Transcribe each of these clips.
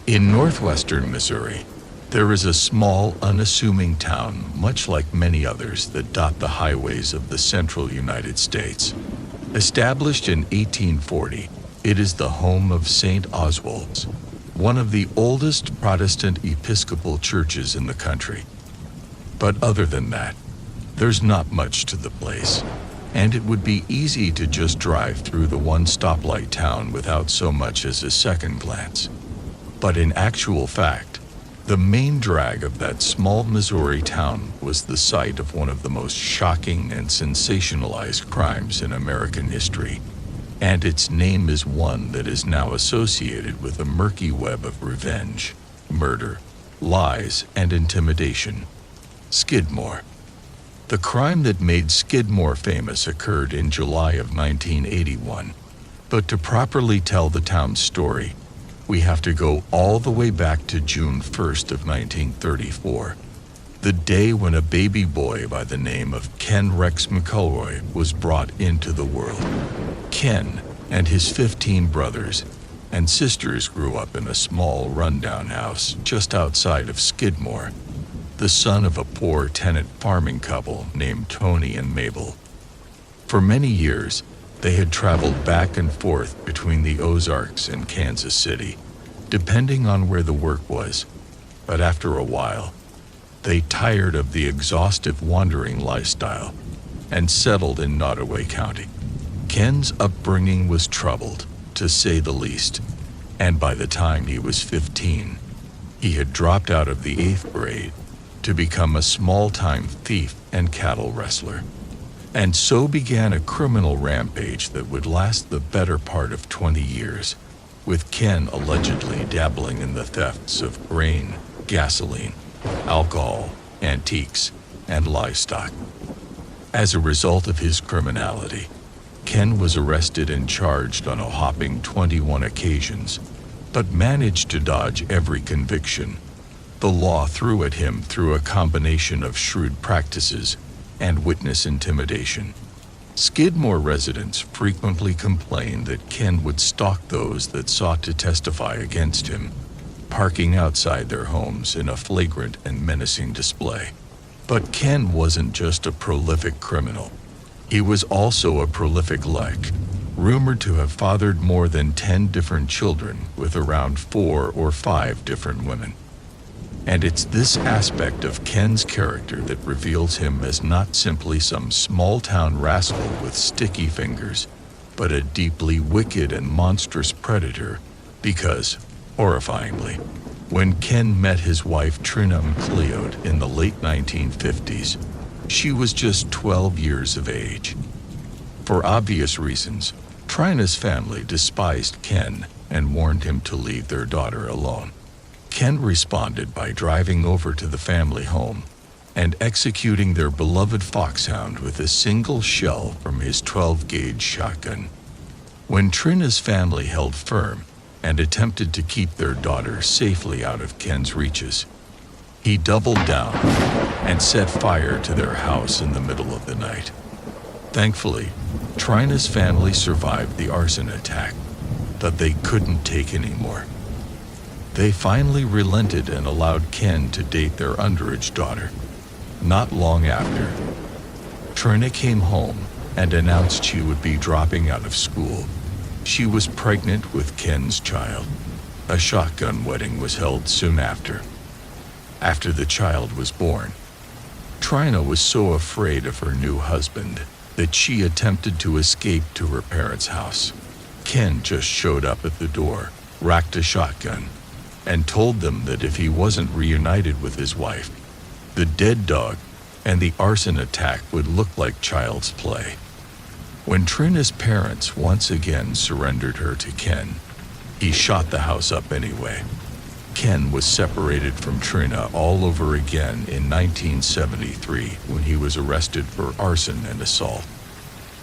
In northwestern Missouri, there is a small, unassuming town, much like many others that dot the highways of the central United States. Established in 1840, it is the home of St. Oswald's, one of the oldest Protestant Episcopal churches in the country. But other than that, there's not much to the place, and it would be easy to just drive through the one stoplight town without so much as a second glance. But in actual fact, the main drag of that small Missouri town was the site of one of the most shocking and sensationalized crimes in American history, and its name is one that is now associated with a murky web of revenge, murder, lies, and intimidation. Skidmore. The crime that made Skidmore famous occurred in July of 1981, but to properly tell the town's story, we have to go all the way back to June 1st of 1934, the day when a baby boy by the name of Ken Rex McElroy was brought into the world. Ken and his 15 brothers and sisters grew up in a small rundown house just outside of Skidmore, the son of a poor tenant farming couple named Tony and Mabel. For many years, they had traveled back and forth between the Ozarks and Kansas City, depending on where the work was. But after a while, they tired of the exhaustive wandering lifestyle and settled in Nottoway County. Ken's upbringing was troubled, to say the least, and by the time he was 15, he had dropped out of the 8th grade to become a small-time thief and cattle rustler. And so began a criminal rampage that would last the better part of 20 years, with Ken allegedly dabbling in the thefts of grain, gasoline, alcohol, antiques, and livestock. As a result of his criminality, Ken was arrested and charged on a whopping 21 occasions, but managed to dodge every conviction. The law threw at him through a combination of shrewd practices and witness intimidation. Skidmore residents frequently complained that Ken would stalk those that sought to testify against him, parking outside their homes in a flagrant and menacing display. But Ken wasn't just a prolific criminal. He was also a prolific lyke, rumored to have fathered more than 10 different children with around 4 or 5 different women. And it's this aspect of Ken's character that reveals him as not simply some small-town rascal with sticky fingers, but a deeply wicked and monstrous predator, because, horrifyingly, when Ken met his wife Trina McLeod in the late 1950s, she was just 12 years of age. For obvious reasons, Trina's family despised Ken and warned him to leave their daughter alone. Ken responded by driving over to the family home and executing their beloved foxhound with a single shell from his 12-gauge shotgun. When Trina's family held firm and attempted to keep their daughter safely out of Ken's reaches, he doubled down and set fire to their house in the middle of the night. Thankfully, Trina's family survived the arson attack, but they couldn't take any more. They finally relented and allowed Ken to date their underage daughter. Not long after, Trina came home and announced she would be dropping out of school. She was pregnant with Ken's child. A shotgun wedding was held soon after. After the child was born, Trina was so afraid of her new husband that she attempted to escape to her parents' house. Ken just showed up at the door, racked a shotgun, and told them that if he wasn't reunited with his wife, the dead dog and the arson attack would look like child's play. When Trina's parents once again surrendered her to Ken, he shot the house up anyway. Ken was separated from Trina all over again in 1973 when he was arrested for arson and assault.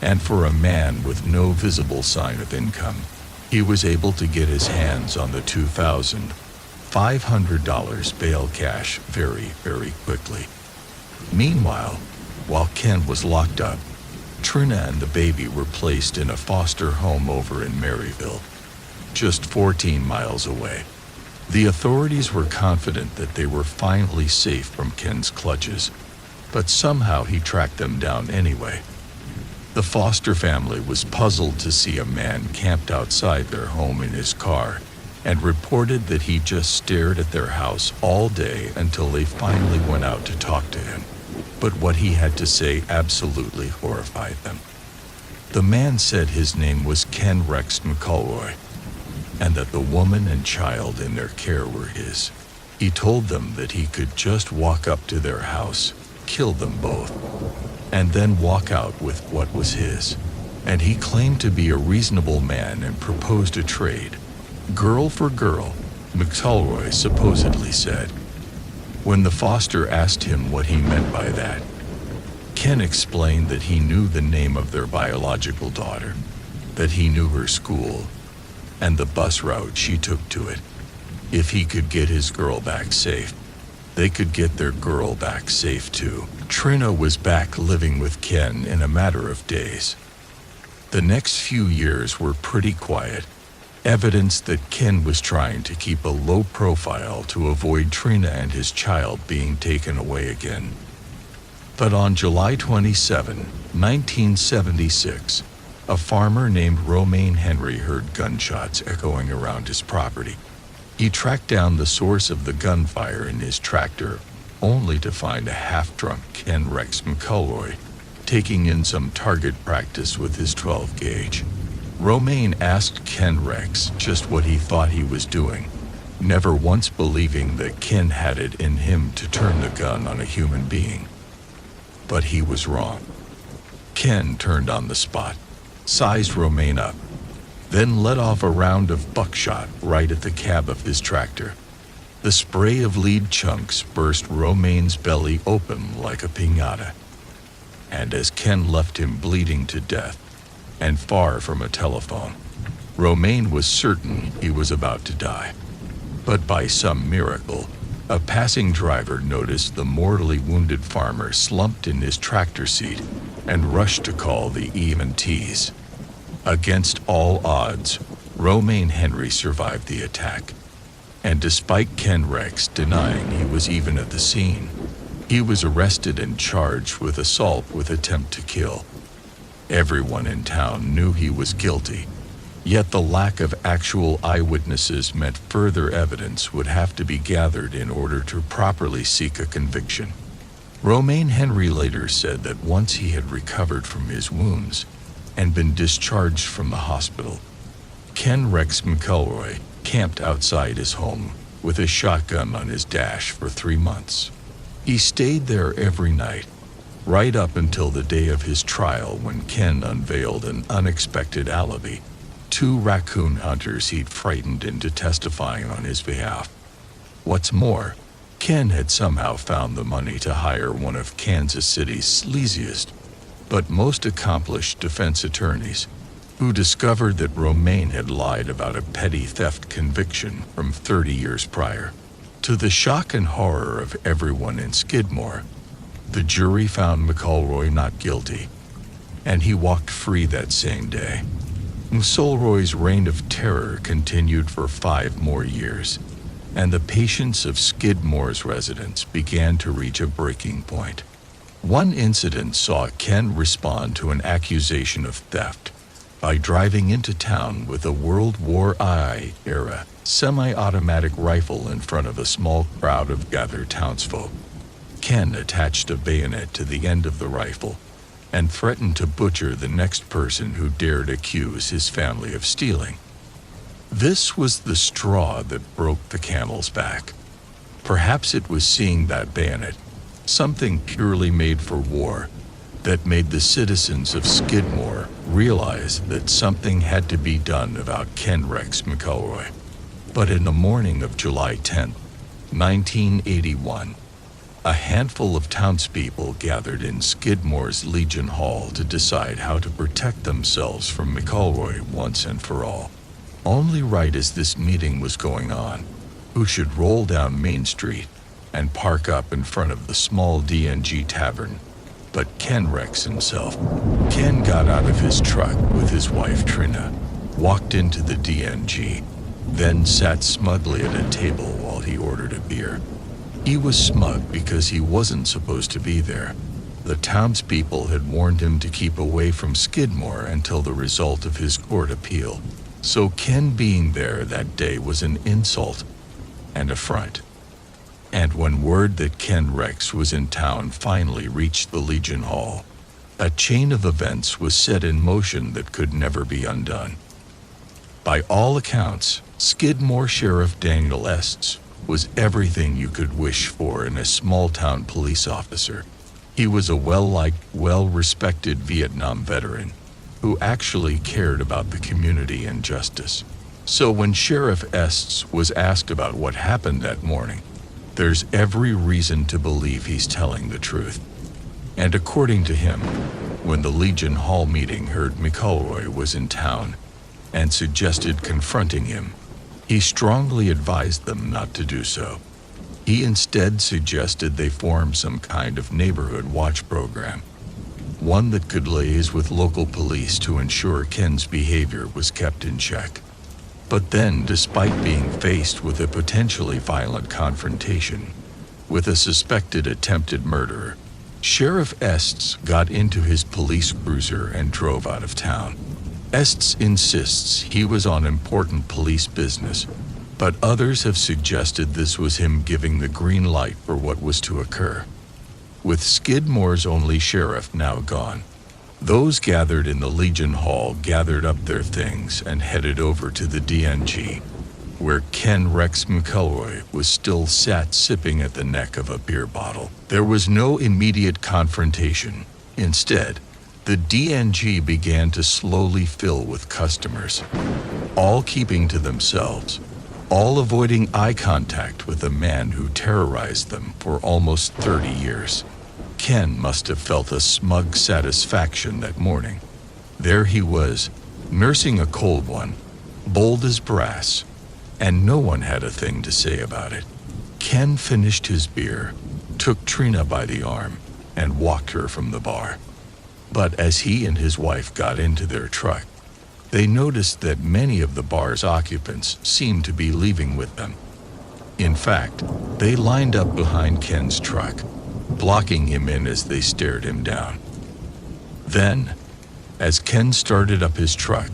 And for a man with no visible sign of income, he was able to get his hands on the $2,500 bail cash very, very quickly. Meanwhile, while Ken was locked up, Trina and the baby were placed in a foster home over in Maryville, just 14 miles away. The authorities were confident that they were finally safe from Ken's clutches, but somehow he tracked them down anyway. The Foster family was puzzled to see a man camped outside their home in his car and reported that he just stared at their house all day until they finally went out to talk to him. But what he had to say absolutely horrified them. The man said his name was Ken Rex McElroy, and that the woman and child in their care were his. He told them that he could just walk up to their house, kill them both, and then walk out with what was his. And he claimed to be a reasonable man and proposed a trade. Girl for girl, McElroy supposedly said. When the Foster asked him what he meant by that, Ken explained that he knew the name of their biological daughter, that he knew her school, and the bus route she took to it. If he could get his girl back safe, they could get their girl back safe too. Trina was back living with Ken in a matter of days. The next few years were pretty quiet, evidence that Ken was trying to keep a low profile to avoid Trina and his child being taken away again. But on July 27, 1976, a farmer named Romaine Henry heard gunshots echoing around his property. He tracked down the source of the gunfire in his tractor, only to find a half-drunk Ken Rex McElroy taking in some target practice with his 12-gauge. Romaine asked Ken Rex just what he thought he was doing, never once believing that Ken had it in him to turn the gun on a human being. But he was wrong. Ken turned on the spot, sized Romaine up, then let off a round of buckshot right at the cab of his tractor. The spray of lead chunks burst Romaine's belly open like a piñata. And as Ken left him bleeding to death, and far from a telephone, Romaine was certain he was about to die. But by some miracle, a passing driver noticed the mortally wounded farmer slumped in his tractor seat and rushed to call the EMTs. Against all odds, Romaine Henry survived the attack. And despite Ken Rex denying he was even at the scene, he was arrested and charged with assault with attempt to kill. Everyone in town knew he was guilty, yet the lack of actual eyewitnesses meant further evidence would have to be gathered in order to properly seek a conviction. Romaine Henry later said that once he had recovered from his wounds and been discharged from the hospital, Ken Rex McElroy camped outside his home with a shotgun on his dash for 3 months. He stayed there every night, right up until the day of his trial when Ken unveiled an unexpected alibi: 2 raccoon hunters he'd frightened into testifying on his behalf. What's more, Ken had somehow found the money to hire one of Kansas City's sleaziest but most accomplished defense attorneys, who discovered that Romaine had lied about a petty theft conviction from 30 years prior. To the shock and horror of everyone in Skidmore, the jury found McElroy not guilty, and he walked free that same day. McElroy's reign of terror continued for 5 more years, and the patience of Skidmore's residents began to reach a breaking point. One incident saw Ken respond to an accusation of theft by driving into town with a World War I-era semi-automatic rifle in front of a small crowd of gathered townsfolk. Ken attached a bayonet to the end of the rifle and threatened to butcher the next person who dared accuse his family of stealing. This was the straw that broke the camel's back. Perhaps it was seeing that bayonet, something purely made for war, that made the citizens of Skidmore realize that something had to be done about Ken Rex McElroy. But in the morning of July 10, 1981, a handful of townspeople gathered in Skidmore's Legion Hall to decide how to protect themselves from McElroy once and for all. Only right as this meeting was going on, who should roll down Main Street and park up in front of the small D&G tavern, but Ken Rex himself. Ken got out of his truck with his wife Trina, walked into the D&G, then sat smugly at a table while he ordered a beer. He was smug because he wasn't supposed to be there. The townspeople had warned him to keep away from Skidmore until the result of his court appeal, so Ken being there that day was an insult and affront. And when word that Ken Rex was in town finally reached the Legion Hall, a chain of events was set in motion that could never be undone. By all accounts, Skidmore Sheriff Daniel Estes was everything you could wish for in a small-town police officer. He was a well-liked, well-respected Vietnam veteran who actually cared about the community and justice. So when Sheriff Estes was asked about what happened that morning, there's every reason to believe he's telling the truth. And according to him, when the Legion Hall meeting heard McElroy was in town and suggested confronting him, he strongly advised them not to do so. He instead suggested they form some kind of neighborhood watch program, one that could liaise with local police to ensure Ken's behavior was kept in check. But then, despite being faced with a potentially violent confrontation with a suspected attempted murderer, Sheriff Estes got into his police cruiser and drove out of town. Estes insists he was on important police business, but others have suggested this was him giving the green light for what was to occur. With Skidmore's only sheriff now gone, those gathered in the Legion Hall gathered up their things and headed over to the DNG, where Ken Rex McElroy was still sat sipping at the neck of a beer bottle. There was no immediate confrontation. Instead, the DNG began to slowly fill with customers, all keeping to themselves, all avoiding eye contact with a man who terrorized them for almost 30 years. Ken must have felt a smug satisfaction that morning. There he was, nursing a cold one, bold as brass, and no one had a thing to say about it. Ken finished his beer, took Trina by the arm, and walked her from the bar. But as he and his wife got into their truck, they noticed that many of the bar's occupants seemed to be leaving with them. In fact, they lined up behind Ken's truck, blocking him in as they stared him down. Then, as Ken started up his truck,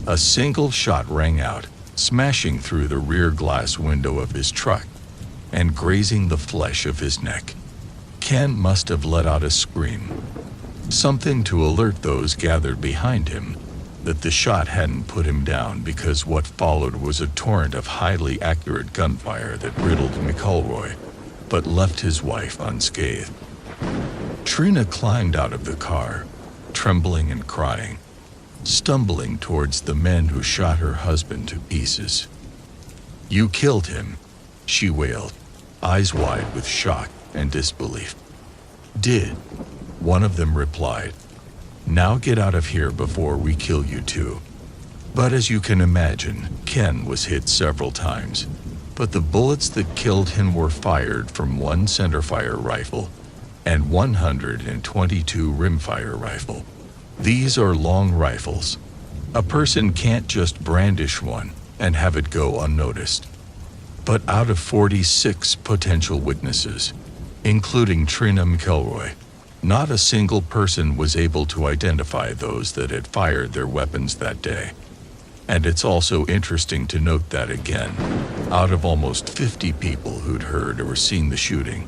a single shot rang out, smashing through the rear glass window of his truck and grazing the flesh of his neck. Ken must have let out a scream, something to alert those gathered behind him that the shot hadn't put him down, because what followed was a torrent of highly accurate gunfire that riddled McElroy, but left his wife unscathed. Trina climbed out of the car, trembling and crying, stumbling towards the men who shot her husband to pieces. "You killed him," she wailed, eyes wide with shock and disbelief. "Did," one of them replied. "Now get out of here before we kill you too." But as you can imagine, Ken was hit several times, but the bullets that killed him were fired from one centerfire rifle and 122 rimfire rifle. These are long rifles. A person can't just brandish one and have it go unnoticed. But out of 46 potential witnesses, including Trina McElroy, not a single person was able to identify those that had fired their weapons that day. And it's also interesting to note that, again, out of almost 50 people who'd heard or seen the shooting,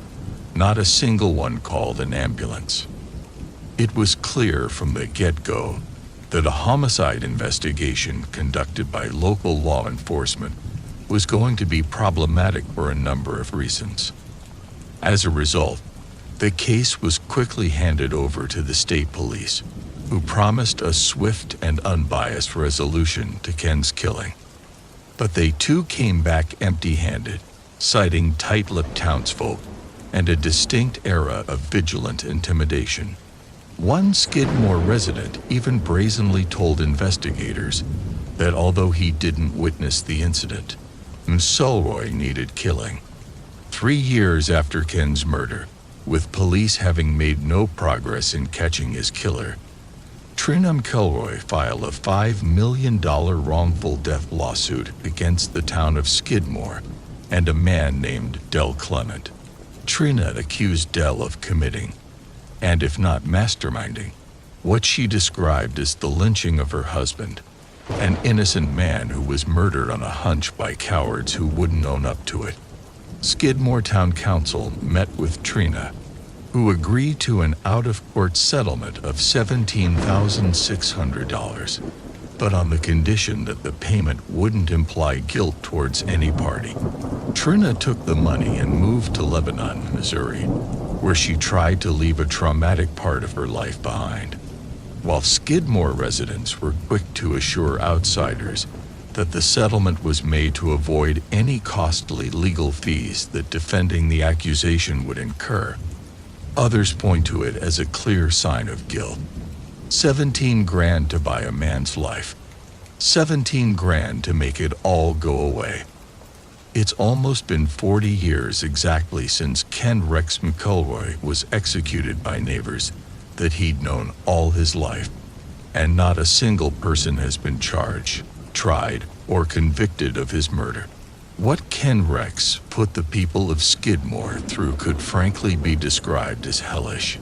not a single one called an ambulance. It was clear from the get-go that a homicide investigation conducted by local law enforcement was going to be problematic for a number of reasons. As a result, the case was quickly handed over to the state police, who promised a swift and unbiased resolution to Ken's killing. But they too came back empty-handed, citing tight-lipped townsfolk and a distinct era of vigilant intimidation. One Skidmore resident even brazenly told investigators that although he didn't witness the incident, McElroy needed killing. 3 years after Ken's murder, with police having made no progress in catching his killer, Trina McElroy filed a $5 million wrongful death lawsuit against the town of Skidmore and a man named Del Clement. Trina accused Del of committing, and if not masterminding, what she described as the lynching of her husband, an innocent man who was murdered on a hunch by cowards who wouldn't own up to it. Skidmore Town Council met with Trina, who agreed to an out-of-court settlement of $17,600, but on the condition that the payment wouldn't imply guilt towards any party. Trina took the money and moved to Lebanon, Missouri, where she tried to leave a traumatic part of her life behind, while Skidmore residents were quick to assure outsiders that the settlement was made to avoid any costly legal fees that defending the accusation would incur. Others point to it as a clear sign of guilt. 17 grand to buy a man's life. 17 grand to make it all go away. It's almost been 40 years exactly since Ken Rex McElroy was executed by neighbors that he'd known all his life, and not a single person has been charged, tried, or convicted of his murder. What Ken Rex put the people of Skidmore through could frankly be described as hellish.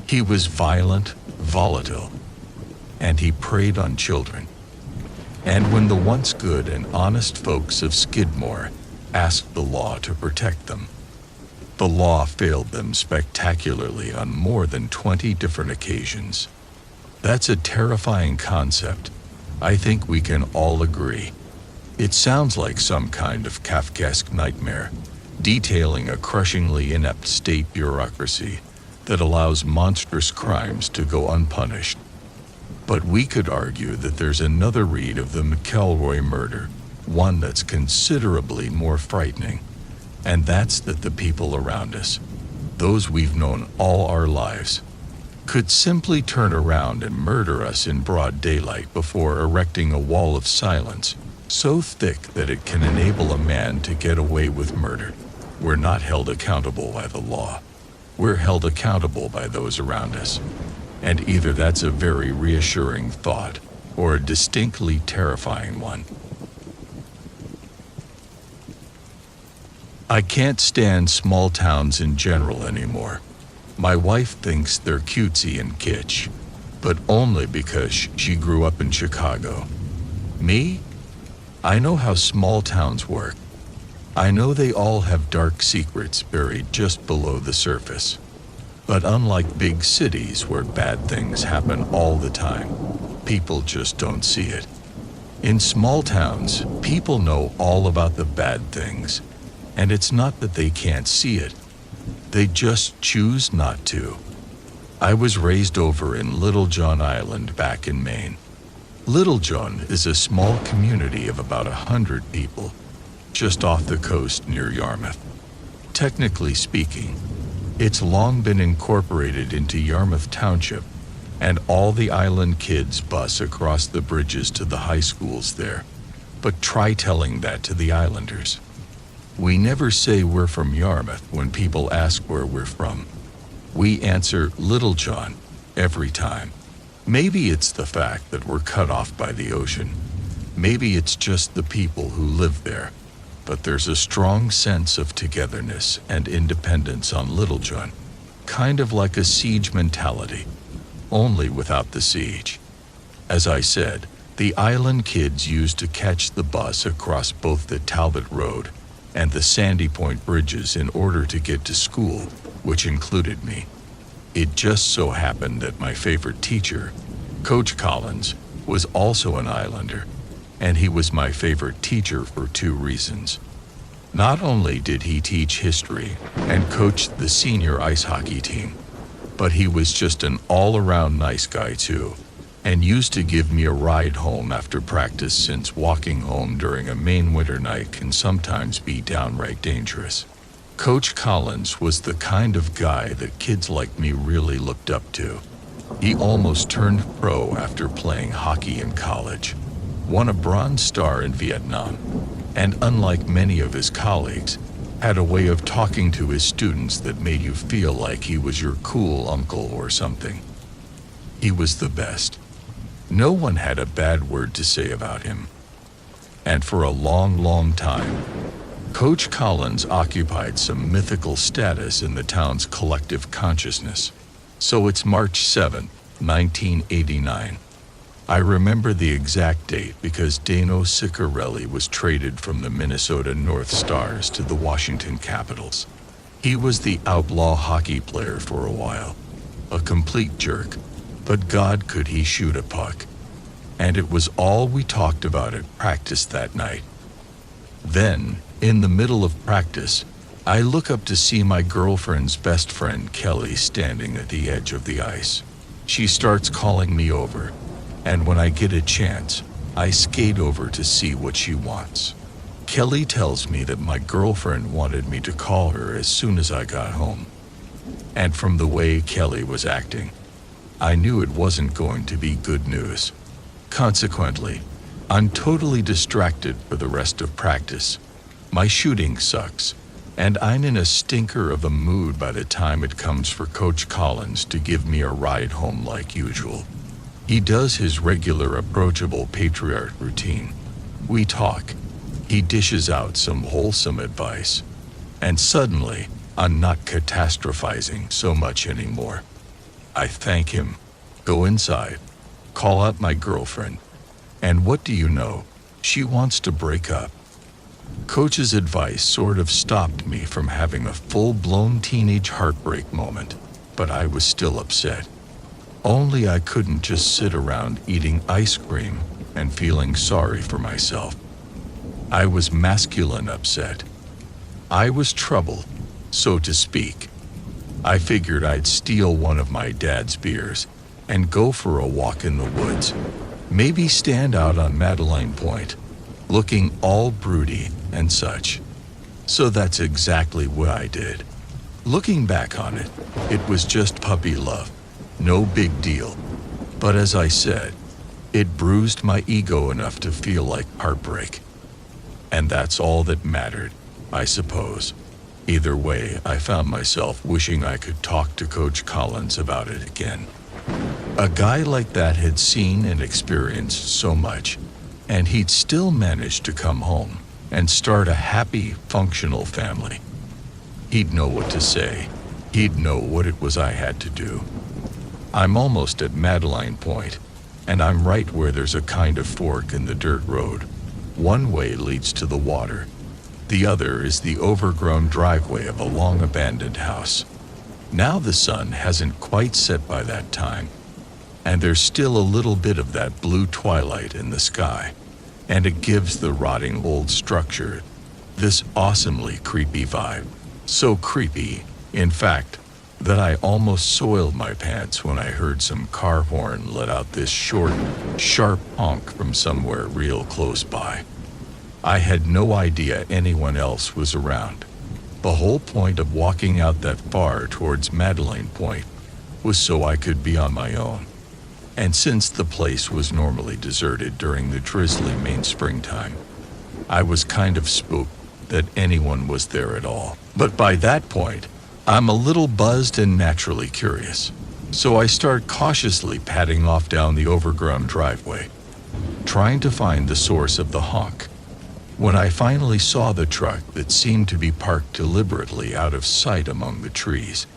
He was violent, volatile, and he preyed on children. And when the once good and honest folks of Skidmore asked the law to protect them, the law failed them spectacularly on more than 20 different occasions. That's a terrifying concept. I think we can all agree. It sounds like some kind of Kafkaesque nightmare, detailing a crushingly inept state bureaucracy that allows monstrous crimes to go unpunished. But we could argue that there's another read of the McElroy murder, one that's considerably more frightening, and that's that the people around us, those we've known all our lives, could simply turn around and murder us in broad daylight before erecting a wall of silence so thick that it can enable a man to get away with murder. We're not held accountable by the law. We're held accountable by those around us. And either that's a very reassuring thought or a distinctly terrifying one. I can't stand small towns in general anymore. My wife thinks they're cutesy and kitsch, but only because she grew up in Chicago. Me? I know how small towns work. I know they all have dark secrets buried just below the surface. But unlike big cities where bad things happen all the time, people just don't see it. In small towns, people know all about the bad things, and it's not that they can't see it. They just choose not to. I was raised over in Little John Island back in Maine. Little John is a small community of about 100 people, just off the coast near Yarmouth. Technically speaking, it's long been incorporated into Yarmouth Township, and all the island kids bus across the bridges to the high schools there. But try telling that to the islanders. We never say we're from Yarmouth when people ask where we're from. We answer Little John every time. Maybe it's the fact that we're cut off by the ocean. Maybe it's just the people who live there. But there's a strong sense of togetherness and independence on Little John, kind of like a siege mentality, only without the siege. As I said, the island kids used to catch the bus across both the Talbot Road and the Sandy Point bridges in order to get to school, which included me. It just so happened that my favorite teacher, Coach Collins, was also an islander, and he was my favorite teacher for two reasons. Not only did he teach history and coach the senior ice hockey team, but he was just an all-around nice guy too, and used to give me a ride home after practice, since walking home during a Maine winter night can sometimes be downright dangerous. Coach Collins was the kind of guy that kids like me really looked up to. He almost turned pro after playing hockey in college, won a Bronze Star in Vietnam, and unlike many of his colleagues, had a way of talking to his students that made you feel like he was your cool uncle or something. He was the best. No one had a bad word to say about him. And for a long, long time, Coach Collins occupied some mythical status in the town's collective consciousness. So it's March 7, 1989. I remember the exact date because Dano Ciccarelli was traded from the Minnesota North Stars to the Washington Capitals. He was the outlaw hockey player for a while, a complete jerk, but God could he shoot a puck. And it was all we talked about at practice that night. Then, in the middle of practice, I look up to see my girlfriend's best friend Kelly standing at the edge of the ice. She starts calling me over, and when I get a chance, I skate over to see what she wants. Kelly tells me that my girlfriend wanted me to call her as soon as I got home. And from the way Kelly was acting, I knew it wasn't going to be good news. Consequently, I'm totally distracted for the rest of practice. My shooting sucks, and I'm in a stinker of a mood by the time it comes for Coach Collins to give me a ride home like usual. He does his regular approachable patriarch routine. We talk. He dishes out some wholesome advice. And suddenly, I'm not catastrophizing so much anymore. I thank him, go inside, call out my girlfriend, and what do you know? She wants to break up. Coach's advice sort of stopped me from having a full-blown teenage heartbreak moment, but I was still upset. Only I couldn't just sit around eating ice cream and feeling sorry for myself. I was masculine upset. I was troubled, so to speak. I figured I'd steal one of my dad's beers and go for a walk in the woods. Maybe stand out on Madeline Point, looking all broody and such. So that's exactly what I did. Looking back on it, it was just puppy love. No big deal. But as I said, it bruised my ego enough to feel like heartbreak. And that's all that mattered, I suppose. Either way, I found myself wishing I could talk to Coach Collins about it again. A guy like that had seen and experienced so much, and he'd still managed to come home and start a happy, functional family. He'd know what to say. He'd know what it was I had to do. I'm almost at Madeline Point, and I'm right where there's a kind of fork in the dirt road. One way leads to the water. The other is the overgrown driveway of a long-abandoned house. Now the sun hasn't quite set by that time, and there's still a little bit of that blue twilight in the sky, and it gives the rotting old structure this awesomely creepy vibe. So creepy, in fact, that I almost soiled my pants when I heard some car horn let out this short, sharp honk from somewhere real close by. I had no idea anyone else was around. The whole point of walking out that far towards Madeline Point was so I could be on my own. And since the place was normally deserted during the drizzly Maine springtime, I was kind of spooked that anyone was there at all. But by that point, I'm a little buzzed and naturally curious, so I start cautiously padding off down the overgrown driveway, trying to find the source of the honk. When I finally saw the truck that seemed to be parked deliberately out of sight among the trees,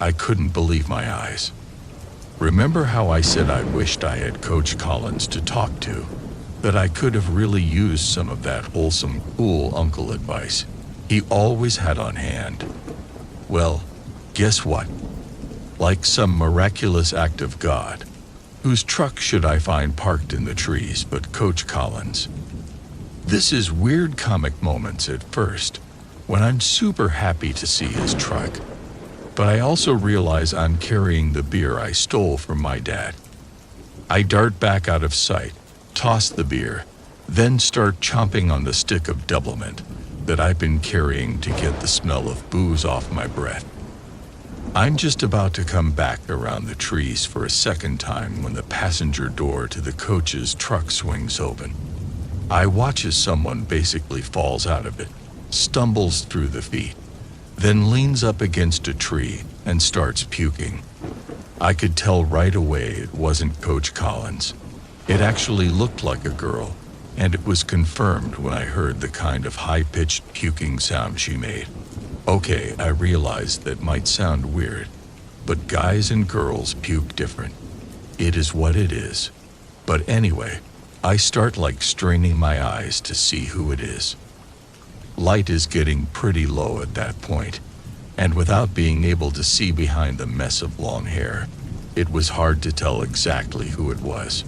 I couldn't believe my eyes. Remember how I said I wished I had Coach Collins to talk to, that I could have really used some of that wholesome, cool uncle advice he always had on hand? Well, guess what? Like some miraculous act of God, whose truck should I find parked in the trees but Coach Collins? This is weird comic moments at first, when I'm super happy to see his truck. But I also realize I'm carrying the beer I stole from my dad. I dart back out of sight, toss the beer, then start chomping on the stick of doublemint that I've been carrying to get the smell of booze off my breath. I'm just about to come back around the trees for a second time when the passenger door to the coach's truck swings open. I watch as someone basically falls out of it, stumbles through the feet, then leans up against a tree and starts puking. I could tell right away it wasn't Coach Collins. It actually looked like a girl, and it was confirmed when I heard the kind of high-pitched puking sound she made. Okay, I realized that might sound weird, but guys and girls puke different. It is what it is. But anyway, I start straining my eyes to see who it is. Light is getting pretty low at that point, and without being able to see behind the mess of long hair, it was hard to tell exactly who it was.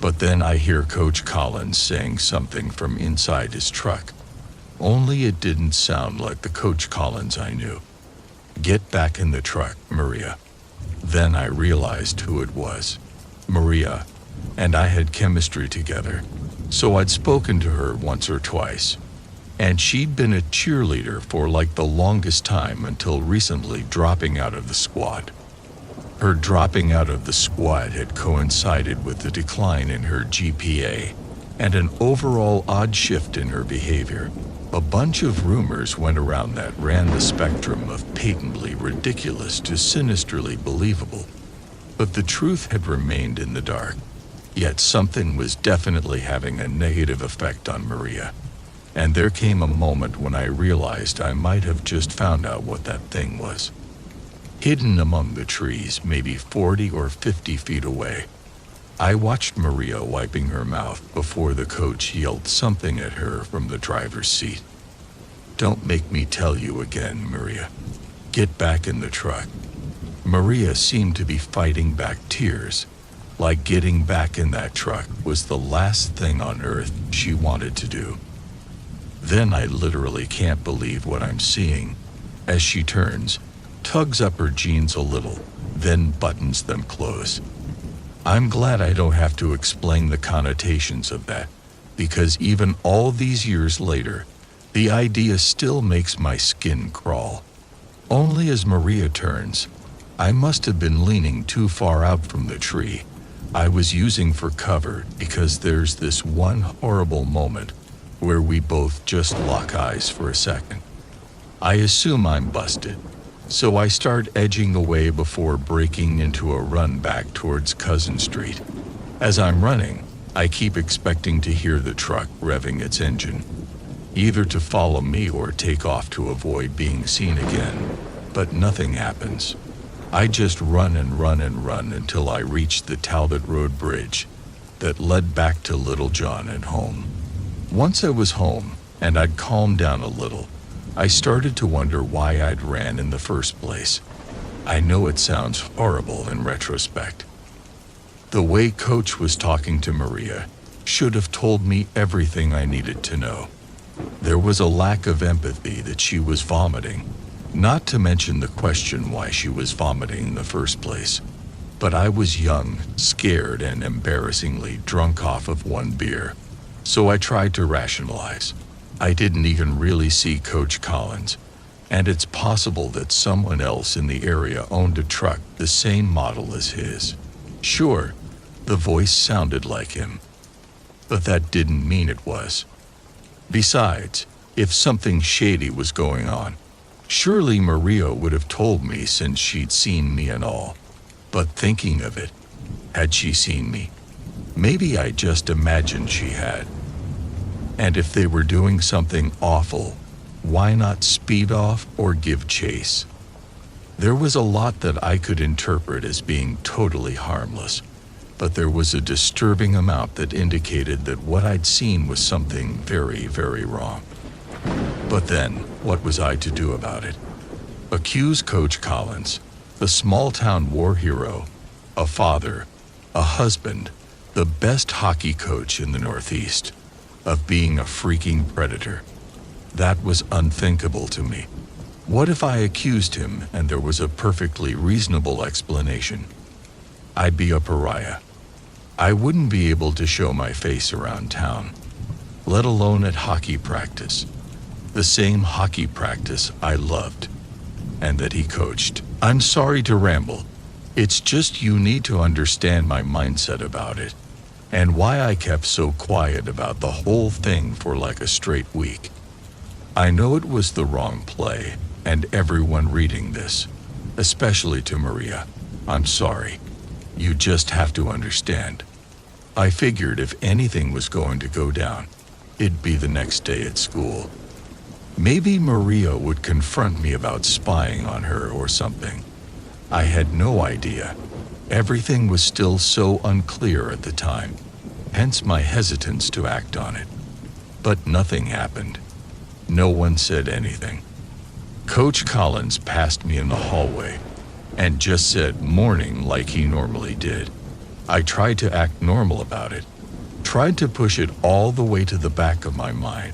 But then I hear Coach Collins saying something from inside his truck. Only it didn't sound like the Coach Collins I knew. "Get back in the truck, Maria." Then I realized who it was. Maria and I had chemistry together, so I'd spoken to her once or twice. And she'd been a cheerleader for the longest time until recently dropping out of the squad. Her dropping out of the squad had coincided with the decline in her GPA and an overall odd shift in her behavior. A bunch of rumors went around that ran the spectrum of patently ridiculous to sinisterly believable. But the truth had remained in the dark. Yet something was definitely having a negative effect on Maria. And there came a moment when I realized I might have just found out what that thing was. Hidden among the trees, maybe 40 or 50 feet away, I watched Maria wiping her mouth before the coach yelled something at her from the driver's seat. "Don't make me tell you again, Maria. Get back in the truck." Maria seemed to be fighting back tears, like getting back in that truck was the last thing on earth she wanted to do. Then I literally can't believe what I'm seeing as she turns, tugs up her jeans a little, then buttons them close. I'm glad I don't have to explain the connotations of that, because even all these years later, the idea still makes my skin crawl. Only as Maria turns, I must have been leaning too far out from the tree I was using for cover, because there's this one horrible moment where we both just lock eyes for a second. I assume I'm busted, so I start edging away before breaking into a run back towards Cousin Street. As I'm running, I keep expecting to hear the truck revving its engine, either to follow me or take off to avoid being seen again, but nothing happens. I just run and run and run until I reach the Talbot Road Bridge that led back to Little John and home. Once I was home and I'd calmed down a little, I started to wonder why I'd ran in the first place. I know it sounds horrible in retrospect. The way Coach was talking to Maria should have told me everything I needed to know. There was a lack of empathy that she was vomiting, not to mention the question why she was vomiting in the first place. But I was young, scared, and embarrassingly drunk off of one beer, so I tried to rationalize. I didn't even really see Coach Collins, and it's possible that someone else in the area owned a truck the same model as his. Sure, the voice sounded like him, but that didn't mean it was. Besides, if something shady was going on, surely Maria would have told me since she'd seen me and all. But thinking of it, had she seen me? Maybe I just imagined she had. And if they were doing something awful, why not speed off or give chase? There was a lot that I could interpret as being totally harmless, but there was a disturbing amount that indicated that what I'd seen was something very, very wrong. But then, what was I to do about it? Accuse Coach Collins, the small-town war hero, a father, a husband, the best hockey coach in the Northeast, of being a freaking predator. That was unthinkable to me. What if I accused him and there was a perfectly reasonable explanation? I'd be a pariah. I wouldn't be able to show my face around town, let alone at hockey practice. The same hockey practice I loved, and that he coached. I'm sorry to ramble. It's just you need to understand my mindset about it, and why I kept so quiet about the whole thing for like a straight week. I know it was the wrong play, and everyone reading this, especially to Maria, I'm sorry. You just have to understand. I figured if anything was going to go down, it'd be the next day at school. Maybe Maria would confront me about spying on her or something. I had no idea. Everything was still so unclear at the time, hence my hesitance to act on it. But nothing happened. No one said anything. Coach Collins passed me in the hallway and just said morning like he normally did. I tried to act normal about it, tried to push it all the way to the back of my mind,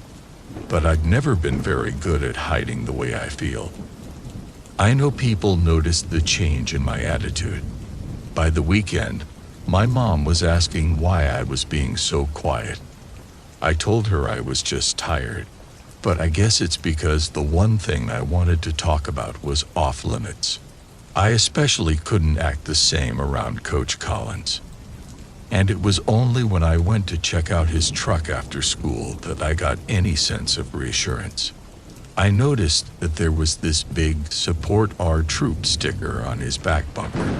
but I've never been very good at hiding the way I feel. I know people noticed the change in my attitude. By the weekend, my mom was asking why I was being so quiet. I told her I was just tired, but I guess it's because the one thing I wanted to talk about was off limits. I especially couldn't act the same around Coach Collins. And it was only when I went to check out his truck after school that I got any sense of reassurance. I noticed that there was this big "Support Our Troops" sticker on his back bumper,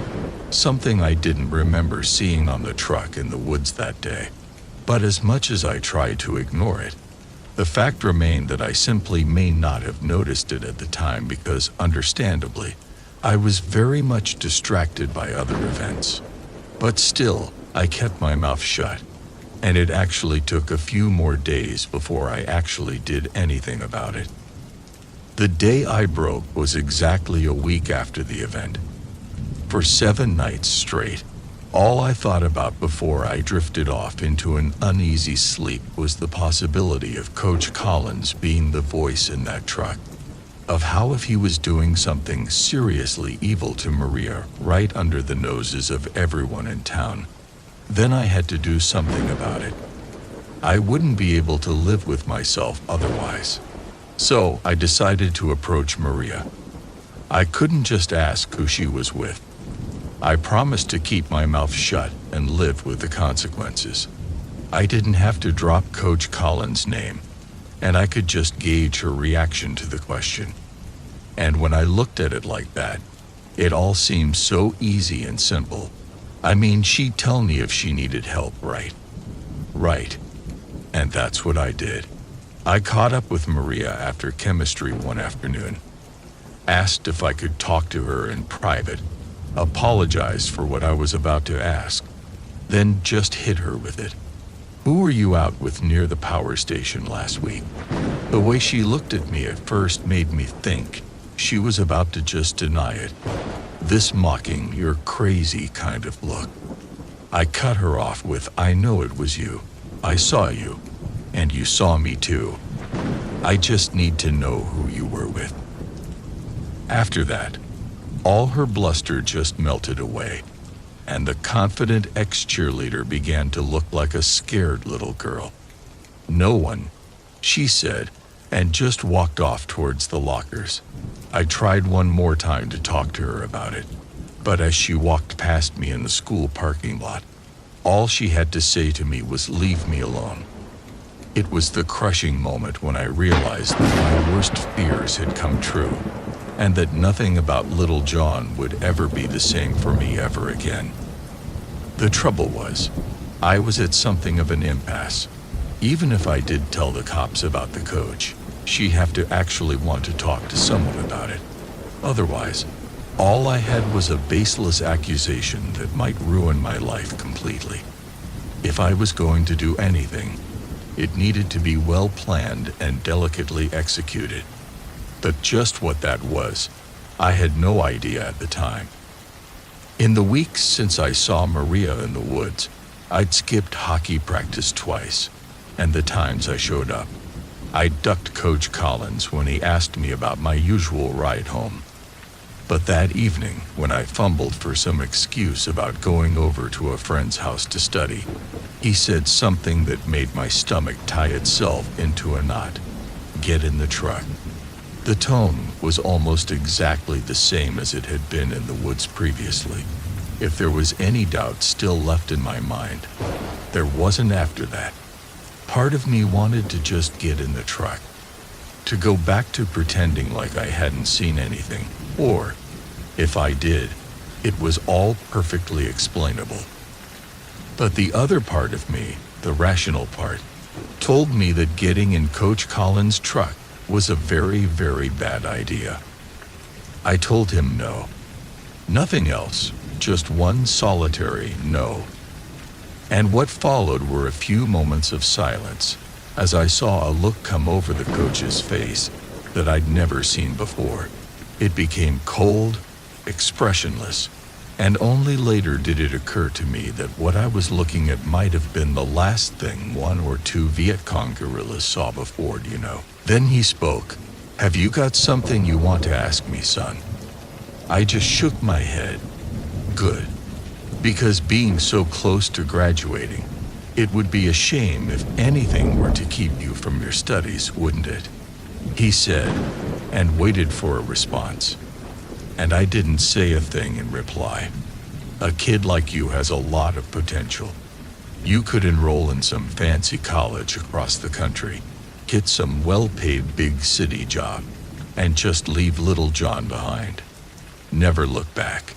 something I didn't remember seeing on the truck in the woods that day. But as much as I tried to ignore it, the fact remained that I simply may not have noticed it at the time because, understandably, I was very much distracted by other events. But still, I kept my mouth shut, and it actually took a few more days before I actually did anything about it. The day I broke was exactly a week after the event. For 7 nights straight, all I thought about before I drifted off into an uneasy sleep was the possibility of Coach Collins being the voice in that truck, of how if he was doing something seriously evil to Maria right under the noses of everyone in town, then I had to do something about it. I wouldn't be able to live with myself otherwise. So I decided to approach Maria. I couldn't just ask who she was with. I promised to keep my mouth shut and live with the consequences. I didn't have to drop Coach Collins' name, and I could just gauge her reaction to the question. And when I looked at it like that, it all seemed so easy and simple. I mean, she'd tell me if she needed help, right? Right. And that's what I did. I caught up with Maria after chemistry one afternoon, asked if I could talk to her in private, apologized for what I was about to ask, then just hit her with it. Who were you out with near the power station last week? The way she looked at me at first made me think she was about to just deny it. This mocking, "you're crazy" kind of look. I cut her off with, "I know it was you. I saw you. And you saw me too. I just need to know who you were with." After that, all her bluster just melted away, and the confident ex-cheerleader began to look like a scared little girl. "No one," she said, and just walked off towards the lockers. I tried one more time to talk to her about it, but as she walked past me in the school parking lot, all she had to say to me was, "Leave me alone." It was the crushing moment when I realized that my worst fears had come true, and that nothing about little John would ever be the same for me ever again. The trouble was, I was at something of an impasse. Even if I did tell the cops about the coach, she'd have to actually want to talk to someone about it. Otherwise, all I had was a baseless accusation that might ruin my life completely. If I was going to do anything, it needed to be well planned and delicately executed. But just what that was, I had no idea at the time. In the weeks since I saw Maria in the woods, I'd skipped hockey practice twice, and the times I showed up, I ducked Coach Collins when he asked me about my usual ride home. But that evening, when I fumbled for some excuse about going over to a friend's house to study, he said something that made my stomach tie itself into a knot. "Get in the truck." The tone was almost exactly the same as it had been in the woods previously. If there was any doubt still left in my mind, there wasn't after that. Part of me wanted to just get in the truck, to go back to pretending like I hadn't seen anything, or, if I did, it was all perfectly explainable. But the other part of me, the rational part, told me that getting in Coach Collins' truck was a very, very bad idea. I told him no. Nothing else, just one solitary no. And what followed were a few moments of silence as I saw a look come over the coach's face that I'd never seen before. It became cold, expressionless, and only later did it occur to me that what I was looking at might have been the last thing one or two Viet Cong guerrillas saw before, you know. Then he spoke. "Have you got something you want to ask me, son?" I just shook my head. Good. Because being so close to graduating, it would be a shame if anything were to keep you from your studies, wouldn't it? He said, and waited for a response. And I didn't say a thing in reply. A kid like you has a lot of potential. You could enroll in some fancy college across the country, get some well-paid big city job, and just leave little John behind. Never look back.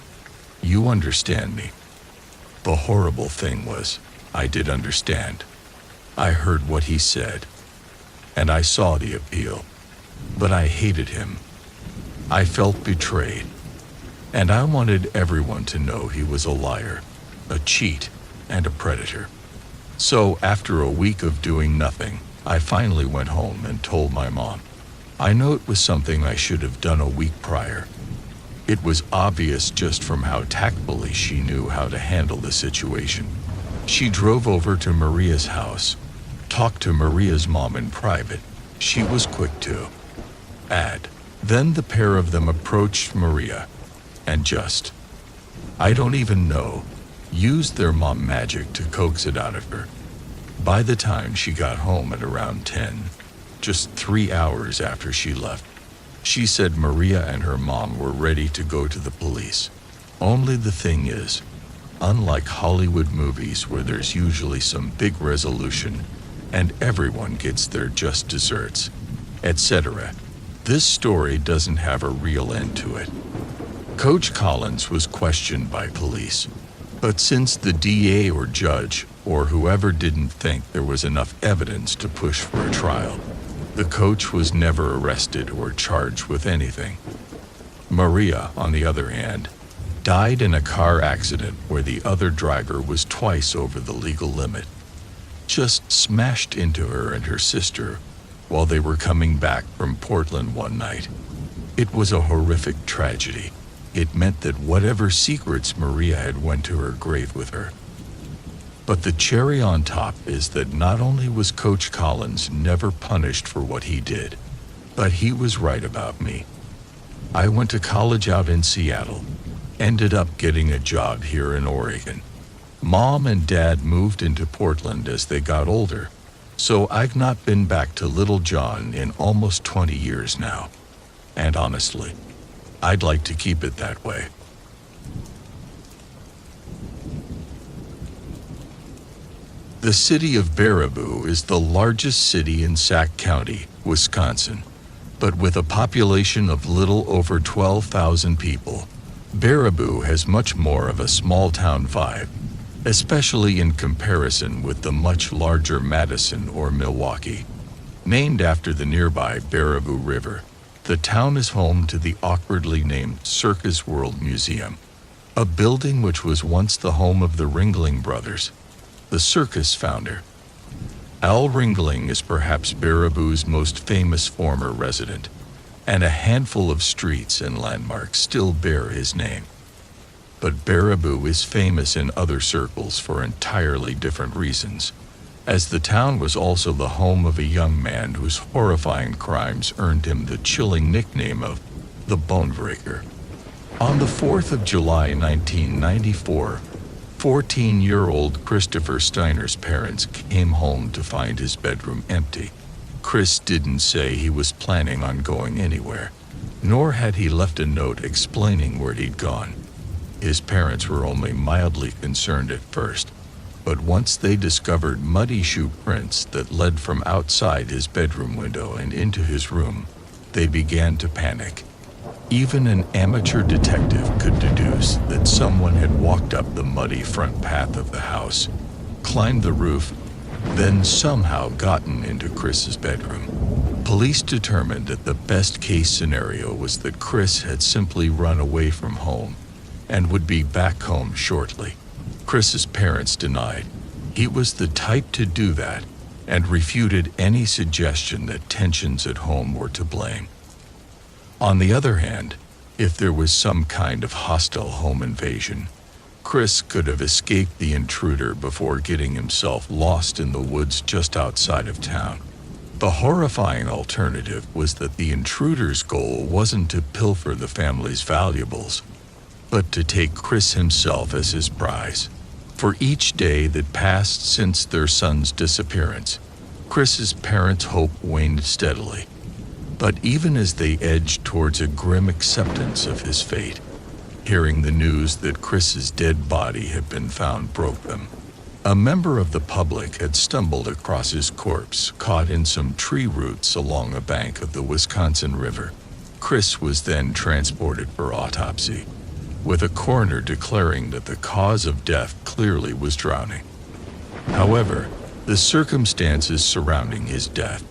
You understand me. The horrible thing was, I did understand. I heard what he said, and I saw the appeal, but I hated him. I felt betrayed, and I wanted everyone to know he was a liar, a cheat, and a predator. So after a week of doing nothing, I finally went home and told my mom. I know it was something I should have done a week prior. It was obvious just from how tactfully she knew how to handle the situation. She drove over to Maria's house, talked to Maria's mom in private. She was quick to add. Then the pair of them approached Maria and just, I don't even know, used their mom magic to coax it out of her. By the time she got home at around 10, just 3 hours after she left, she said Maria and her mom were ready to go to the police. Only the thing is, unlike Hollywood movies where there's usually some big resolution and everyone gets their just desserts, etc., this story doesn't have a real end to it. Coach Collins was questioned by police, but since the DA or judge or whoever didn't think there was enough evidence to push for a trial, the coach was never arrested or charged with anything. Maria, on the other hand, died in a car accident where the other driver was twice over the legal limit. Just smashed into her and her sister while they were coming back from Portland one night. It was a horrific tragedy. It meant that whatever secrets Maria had went to her grave with her. But the cherry on top is that not only was Coach Collins never punished for what he did, but he was right about me. I went to college out in Seattle, ended up getting a job here in Oregon. Mom and Dad moved into Portland as they got older, so I've not been back to Little John in almost 20 years now. And honestly, I'd like to keep it that way. The city of Baraboo is the largest city in Sac County, Wisconsin, but with a population of little over 12,000 people, Baraboo has much more of a small-town vibe, especially in comparison with the much larger Madison or Milwaukee. Named after the nearby Baraboo River, the town is home to the awkwardly named Circus World Museum, a building which was once the home of the Ringling Brothers, the circus founder. Al Ringling is perhaps Baraboo's most famous former resident, and a handful of streets and landmarks still bear his name. But Baraboo is famous in other circles for entirely different reasons, as the town was also the home of a young man whose horrifying crimes earned him the chilling nickname of the Bonebreaker. On the 4th of July 1994, 14-year-old Christopher Steiner's parents came home to find his bedroom empty. Chris didn't say he was planning on going anywhere, nor had he left a note explaining where he'd gone. His parents were only mildly concerned at first, but once they discovered muddy shoe prints that led from outside his bedroom window and into his room, they began to panic. Even an amateur detective could deduce that someone had walked up the muddy front path of the house climbed the roof, then somehow gotten into Chris's bedroom. Police determined that the best-case scenario was that Chris had simply run away from home and would be back home shortly. Chris's parents denied he was the type to do that and refuted any suggestion that tensions at home were to blame. On the other hand, if there was some kind of hostile home invasion, Chris could have escaped the intruder before getting himself lost in the woods just outside of town. The horrifying alternative was that the intruder's goal wasn't to pilfer the family's valuables, but to take Chris himself as his prize. For each day that passed since their son's disappearance, Chris's parents' hope waned steadily. But even as they edged towards a grim acceptance of his fate, hearing the news that Chris's dead body had been found broke them. A member of the public had stumbled across his corpse, caught in some tree roots along a bank of the Wisconsin River. Chris was then transported for autopsy, with a coroner declaring that the cause of death clearly was drowning. However, the circumstances surrounding his death,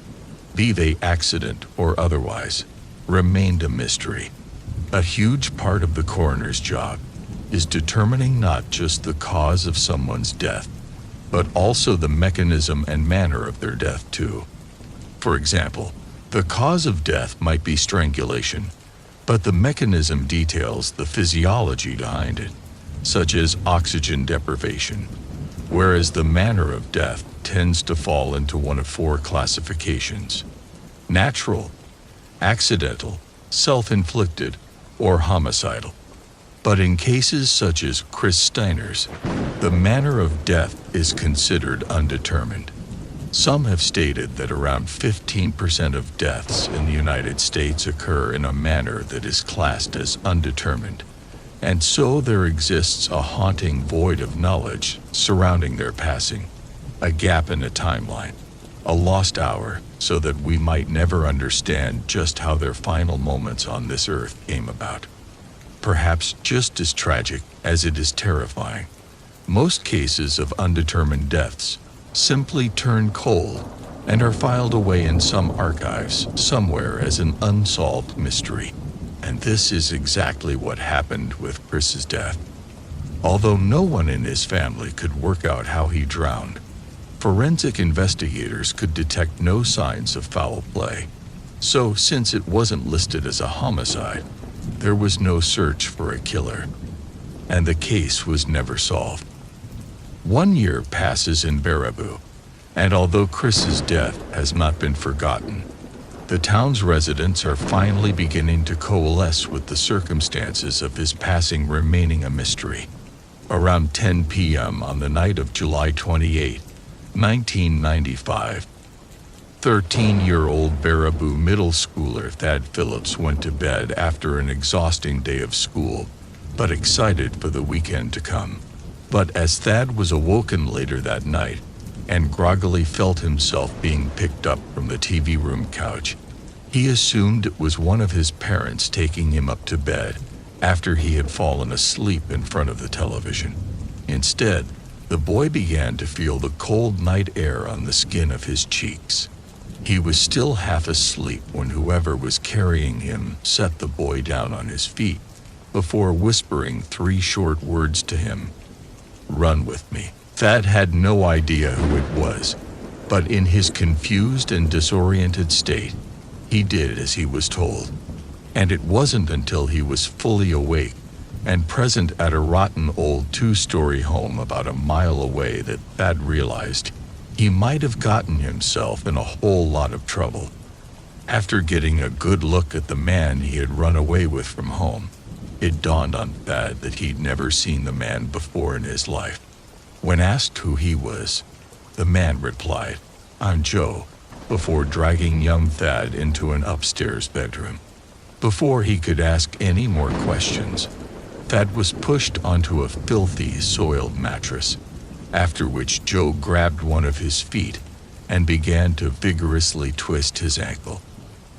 be they accident or otherwise, remained a mystery. A huge part of the coroner's job is determining not just the cause of someone's death, but also the mechanism and manner of their death too. For example, the cause of death might be strangulation, but the mechanism details the physiology behind it, such as oxygen deprivation, whereas the manner of death tends to fall into one of four classifications: natural, accidental, self-inflicted, or homicidal. But in cases such as Chris Steiner's, the manner of death is considered undetermined. Some have stated that around 15% of deaths in the United States occur in a manner that is classed as undetermined, and so there exists a haunting void of knowledge surrounding their passing, a gap in a timeline, a lost hour, so that we might never understand just how their final moments on this earth came about. Perhaps just as tragic as it is terrifying, most cases of undetermined deaths simply turn cold and are filed away in some archives somewhere as an unsolved mystery. And this is exactly what happened with Chris's death. Although no one in his family could work out how he drowned, forensic investigators could detect no signs of foul play. So, since it wasn't listed as a homicide, there was no search for a killer, and the case was never solved. 1 year passes in Baraboo, and although Chris's death has not been forgotten, the town's residents are finally beginning to coalesce with the circumstances of his passing remaining a mystery. Around 10 p.m. on the night of July 28, 1995, 13-year-old Baraboo middle schooler Thad Phillips went to bed after an exhausting day of school, but excited for the weekend to come. But as Thad was awoken later that night and groggily felt himself being picked up from the TV room couch, he assumed it was one of his parents taking him up to bed after he had fallen asleep in front of the television. Instead, the boy began to feel the cold night air on the skin of his cheeks. He was still half asleep when whoever was carrying him set the boy down on his feet before whispering 3 short words to him: "Run with me." Thad had no idea who it was, but in his confused and disoriented state, he did as he was told. And it wasn't until he was fully awake and present at a rotten old 2-story home about a mile away that Thad realized he might have gotten himself in a whole lot of trouble. After getting a good look at the man he had run away with from home, it dawned on Thad that he'd never seen the man before in his life. When asked who he was, the man replied, "I'm Joe," before dragging young Thad into an upstairs bedroom. Before he could ask any more questions, Thad was pushed onto a filthy, soiled mattress, after which Joe grabbed one of his feet and began to vigorously twist his ankle.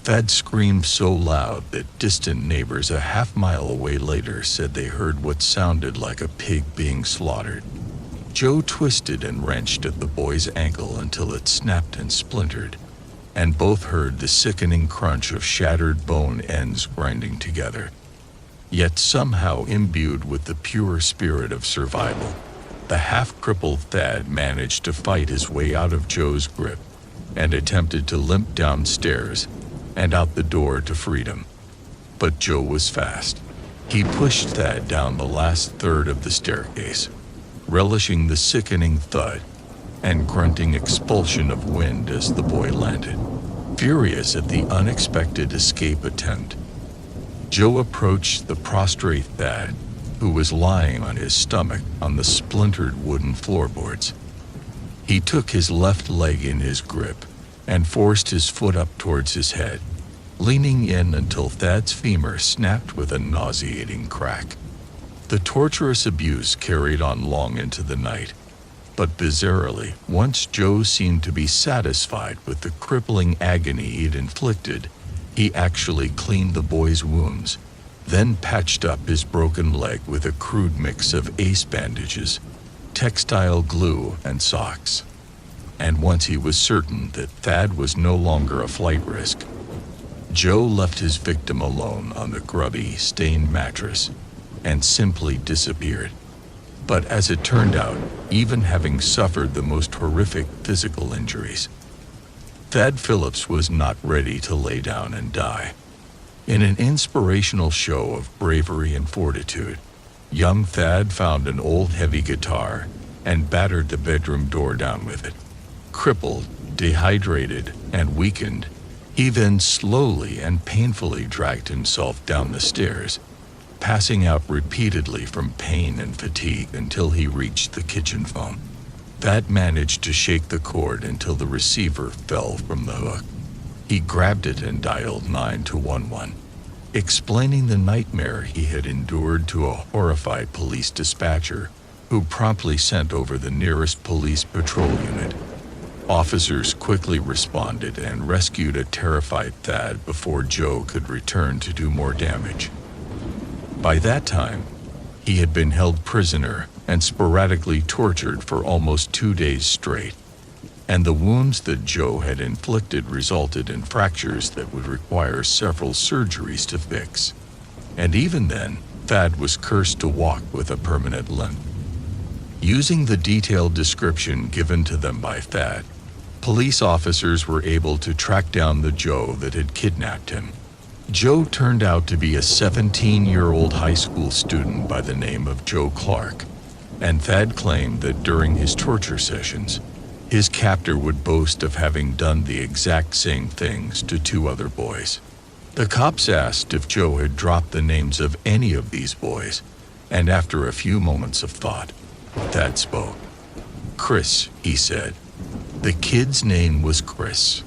Thad screamed so loud that distant neighbors a half-mile away later said they heard what sounded like a pig being slaughtered. Joe twisted and wrenched at the boy's ankle until it snapped and splintered, and both heard the sickening crunch of shattered bone ends grinding together. Yet somehow imbued with the pure spirit of survival, the half-crippled Thad managed to fight his way out of Joe's grip and attempted to limp downstairs and out the door to freedom. But Joe was fast. He pushed Thad down the last third of the staircase, relishing the sickening thud and grunting expulsion of wind as the boy landed. Furious at the unexpected escape attempt, Joe approached the prostrate Thad, who was lying on his stomach on the splintered wooden floorboards. He took his left leg in his grip and forced his foot up towards his head, leaning in until Thad's femur snapped with a nauseating crack. The torturous abuse carried on long into the night, but bizarrely, once Joe seemed to be satisfied with the crippling agony he'd inflicted, he actually cleaned the boy's wounds, then patched up his broken leg with a crude mix of ace bandages, textile glue, and socks. And once he was certain that Thad was no longer a flight risk, Joe left his victim alone on the grubby, stained mattress and simply disappeared. But as it turned out, even having suffered the most horrific physical injuries, Thad Phillips was not ready to lay down and die. In an inspirational show of bravery and fortitude, young Thad found an old heavy guitar and battered the bedroom door down with it. Crippled, dehydrated, and weakened, he then slowly and painfully dragged himself down the stairs, passing out repeatedly from pain and fatigue until he reached the kitchen phone. Thad managed to shake the cord until the receiver fell from the hook. He grabbed it and dialed 911, explaining the nightmare he had endured to a horrified police dispatcher, who promptly sent over the nearest police patrol unit. Officers quickly responded and rescued a terrified Thad before Joe could return to do more damage. By that time, he had been held prisoner and sporadically tortured for almost 2 days straight, and the wounds that Joe had inflicted resulted in fractures that would require several surgeries to fix. And even then, Thad was cursed to walk with a permanent limp. Using the detailed description given to them by Thad, police officers were able to track down the Joe that had kidnapped him. Joe turned out to be a 17-year-old high school student by the name of Joe Clark, and Thad claimed that during his torture sessions, his captor would boast of having done the exact same things to 2 other boys. The cops asked if Joe had dropped the names of any of these boys, and after a few moments of thought, Thad spoke. "Chris," he said. The kid's name was Chris.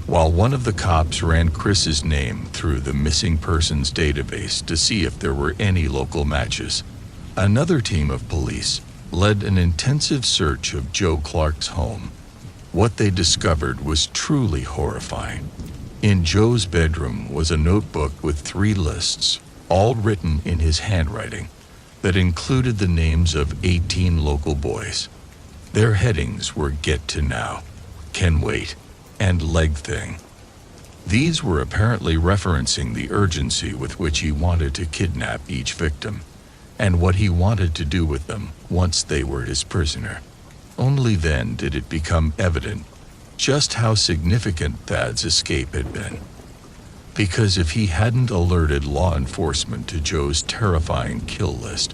While one of the cops ran Chris's name through the missing persons database to see if there were any local matches, another team of police led an intensive search of Joe Clark's home. What they discovered was truly horrifying. In Joe's bedroom was a notebook with 3 lists, all written in his handwriting, that included the names of 18 local boys. Their headings were Get to Now, Can Wait, and Leg Thing. These were apparently referencing the urgency with which he wanted to kidnap each victim, and what he wanted to do with them once they were his prisoner. Only then did it become evident just how significant Thad's escape had been. Because if he hadn't alerted law enforcement to Joe's terrifying kill list,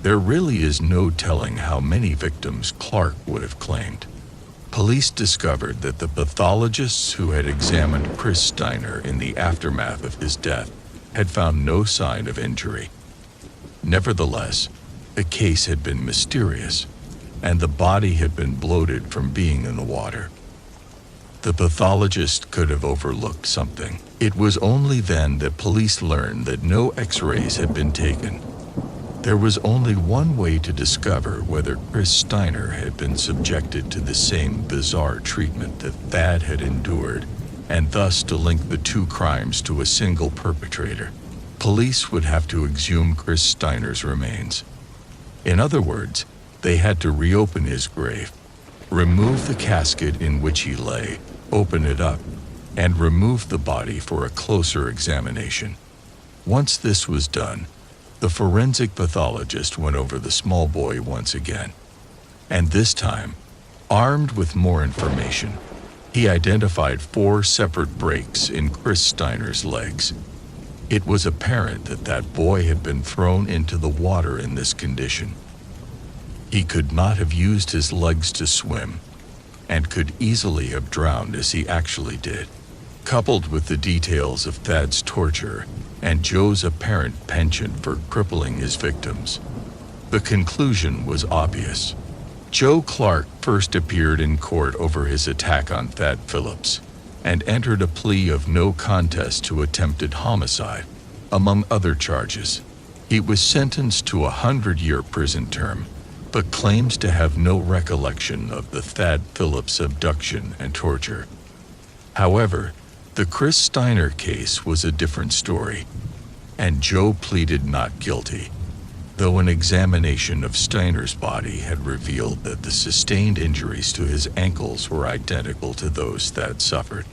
there really is no telling how many victims Clark would have claimed. Police discovered that the pathologists who had examined Chris Steiner in the aftermath of his death had found no sign of injury. Nevertheless, the case had been mysterious, and the body had been bloated from being in the water. The pathologist could have overlooked something. It was only then that police learned that no X-rays had been taken. There was only one way to discover whether Chris Steiner had been subjected to the same bizarre treatment that Thad had endured, and thus to link the 2 crimes to a single perpetrator. Police would have to exhume Chris Steiner's remains. In other words, They had to reopen his grave, remove the casket in which he lay, open it up, and remove the body for a closer examination. Once this was done, the forensic pathologist went over the small boy once again, and this time, armed with more information, he identified 4 separate breaks in Chris Steiner's legs. It was apparent that that boy had been thrown into the water in this condition. He could not have used his legs to swim, and could easily have drowned as he actually did. Coupled with the details of Thad's torture and Joe's apparent penchant for crippling his victims, the conclusion was obvious. Joe Clark first appeared in court over his attack on Thad Phillips and entered a plea of no contest to attempted homicide, among other charges. He was sentenced to a 100-year prison term, but claims to have no recollection of the Thad Phillips abduction and torture. However, the Chris Steiner case was a different story, and Joe pleaded not guilty, though an examination of Steiner's body had revealed that the sustained injuries to his ankles were identical to those Thad suffered.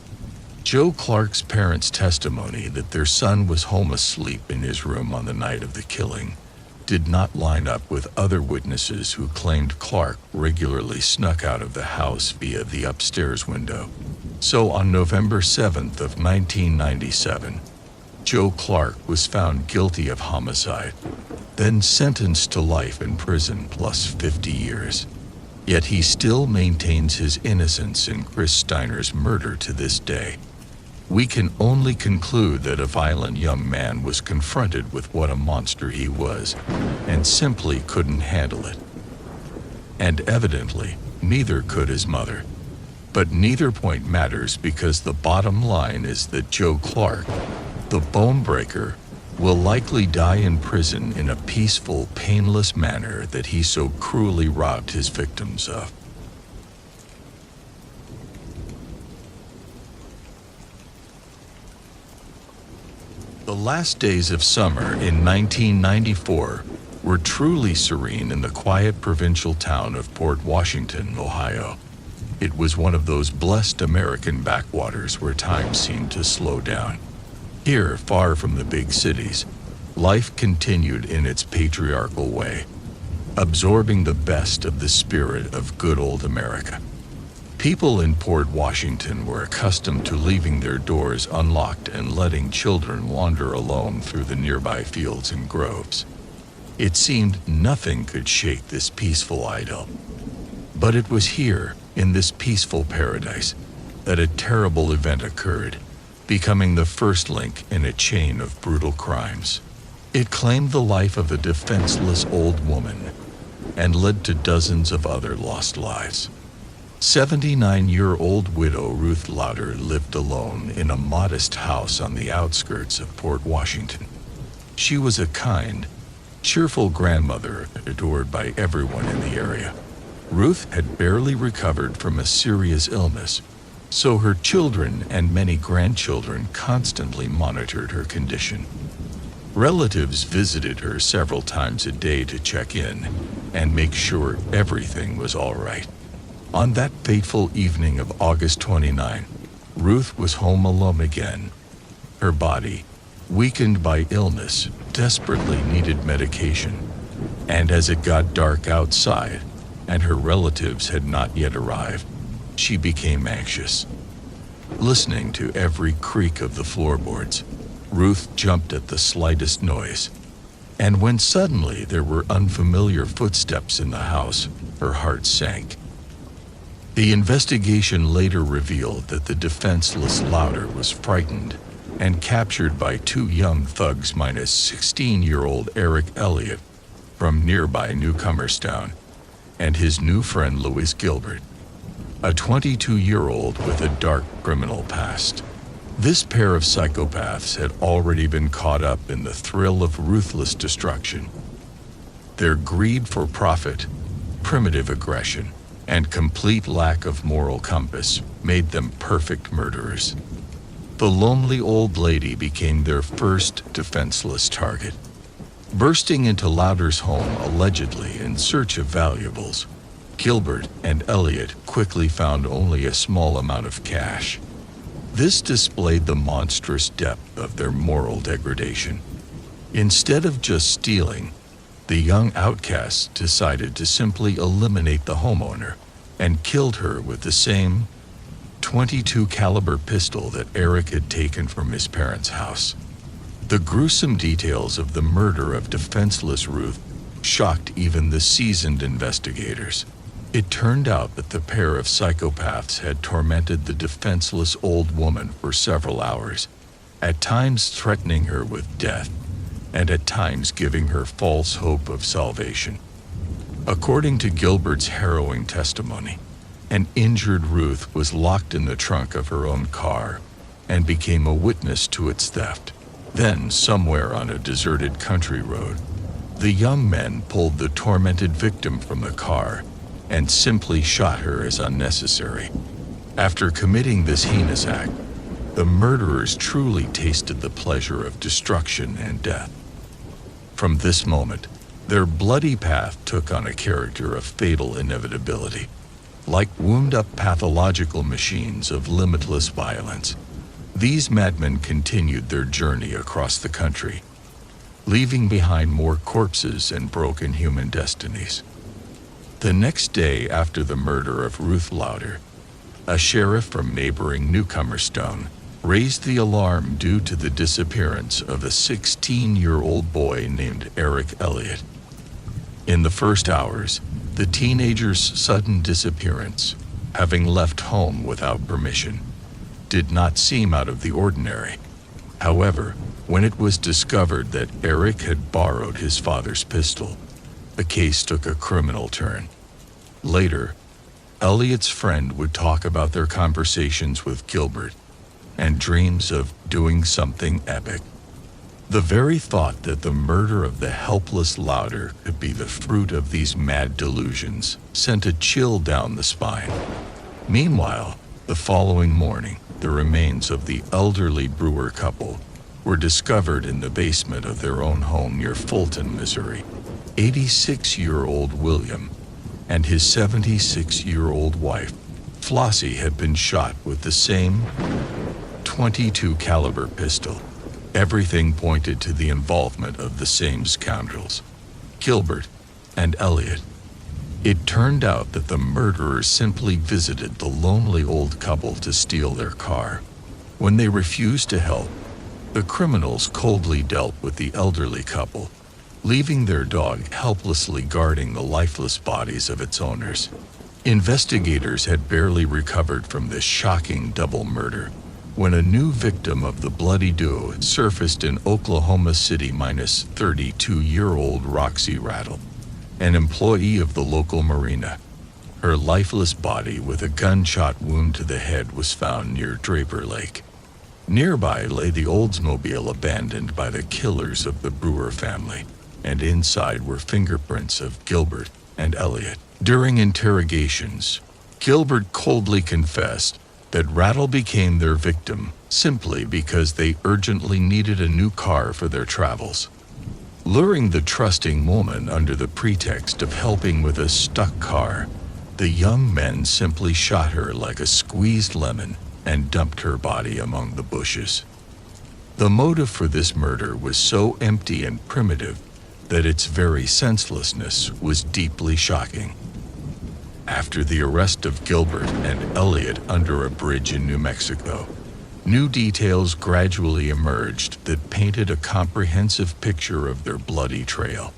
Joe Clark's parents' testimony that their son was home asleep in his room on the night of the killing did not line up with other witnesses who claimed Clark regularly snuck out of the house via the upstairs window. So on November 7th of 1997, Joe Clark was found guilty of homicide, then sentenced to life in prison plus 50 years. Yet he still maintains his innocence in Chris Steiner's murder to this day. We can only conclude that a violent young man was confronted with what a monster he was, and simply couldn't handle it. And evidently, neither could his mother. But neither point matters because the bottom line is that Joe Clark, the bone breaker, will likely die in prison in a peaceful, painless manner that he so cruelly robbed his victims of. The last days of summer in 1994 were truly serene in the quiet provincial town of Port Washington, Ohio. It was one of those blessed American backwaters where time seemed to slow down. Here, far from the big cities, life continued in its patriarchal way, absorbing the best of the spirit of good old America. People in Port Washington were accustomed to leaving their doors unlocked and letting children wander alone through the nearby fields and groves. It seemed nothing could shake this peaceful idyll. But it was here, in this peaceful paradise, that a terrible event occurred, becoming the first link in a chain of brutal crimes. It claimed the life of a defenseless old woman and led to dozens of other lost lives. 79-year-old widow Ruth Lauder lived alone in a modest house on the outskirts of Port Washington. She was a kind, cheerful grandmother adored by everyone in the area. Ruth had barely recovered from a serious illness, so her children and many grandchildren constantly monitored her condition. Relatives visited her several times a day to check in and make sure everything was all right. On that fateful evening of August 29, Ruth was home alone again. Her body, weakened by illness, desperately needed medication, and as it got dark outside and her relatives had not yet arrived, she became anxious. Listening to every creak of the floorboards, Ruth jumped at the slightest noise, and when suddenly there were unfamiliar footsteps in the house, her heart sank. The investigation later revealed that the defenseless Lauder was frightened and captured by 2 young thugs minus 16-year-old Eric Elliott from nearby Newcomerstown and his new friend Louis Gilbert, a 22-year-old with a dark criminal past. This pair of psychopaths had already been caught up in the thrill of ruthless destruction. Their greed for profit, primitive aggression, and complete lack of moral compass made them perfect murderers. The lonely old lady became their first defenseless target. Bursting into Louder's home allegedly in search of valuables, Gilbert and Elliot quickly found only a small amount of cash. This displayed the monstrous depth of their moral degradation. Instead of just stealing, the young outcasts decided to simply eliminate the homeowner and killed her with the same .22 caliber pistol that Eric had taken from his parents' house. The gruesome details of the murder of defenseless Ruth shocked even the seasoned investigators. It turned out that the pair of psychopaths had tormented the defenseless old woman for several hours, at times threatening her with death, and at times giving her false hope of salvation. According to Gilbert's harrowing testimony, an injured Ruth was locked in the trunk of her own car and became a witness to its theft. Then, somewhere on a deserted country road, the young men pulled the tormented victim from the car and simply shot her as unnecessary. After committing this heinous act, the murderers truly tasted the pleasure of destruction and death. From this moment, their bloody path took on a character of fatal inevitability. Like wound-up pathological machines of limitless violence, these madmen continued their journey across the country, leaving behind more corpses and broken human destinies. The next day after the murder of Ruth Louder, a sheriff from neighboring Newcomerstone raised the alarm due to the disappearance of a 16-year-old boy named Eric Elliott. In the first hours, the teenager's sudden disappearance, having left home without permission, did not seem out of the ordinary. However, when it was discovered that Eric had borrowed his father's pistol, the case took a criminal turn. Later, Elliot's friend would talk about their conversations with Gilbert and dreams of doing something epic. The very thought that the murder of the helpless Louder could be the fruit of these mad delusions sent a chill down the spine. Meanwhile, the following morning, the remains of the elderly Brewer couple were discovered in the basement of their own home near Fulton, Missouri. 86-year-old William and his 76-year-old wife, Flossie, had been shot with the same .22 caliber pistol. Everything pointed to the involvement of the same scoundrels, Gilbert and Elliot. It turned out that the murderers simply visited the lonely old couple to steal their car. When they refused to help, the criminals coldly dealt with the elderly couple, leaving their dog helplessly guarding the lifeless bodies of its owners. Investigators had barely recovered from this shocking double murder when a new victim of the bloody duo surfaced in Oklahoma City. 32-year-old Roxy Rattle, an employee of the local marina. Her lifeless body with a gunshot wound to the head was found near Draper Lake. Nearby lay the Oldsmobile abandoned by the killers of the Brewer family, and inside were fingerprints of Gilbert and Elliot. During interrogations, Gilbert coldly confessed that Rattle became their victim simply because they urgently needed a new car for their travels. Luring the trusting woman under the pretext of helping with a stuck car, the young men simply shot her like a squeezed lemon and dumped her body among the bushes. The motive for this murder was so empty and primitive that its very senselessness was deeply shocking. After the arrest of Gilbert and Elliot under a bridge in New Mexico, new details gradually emerged that painted a comprehensive picture of their bloody trail.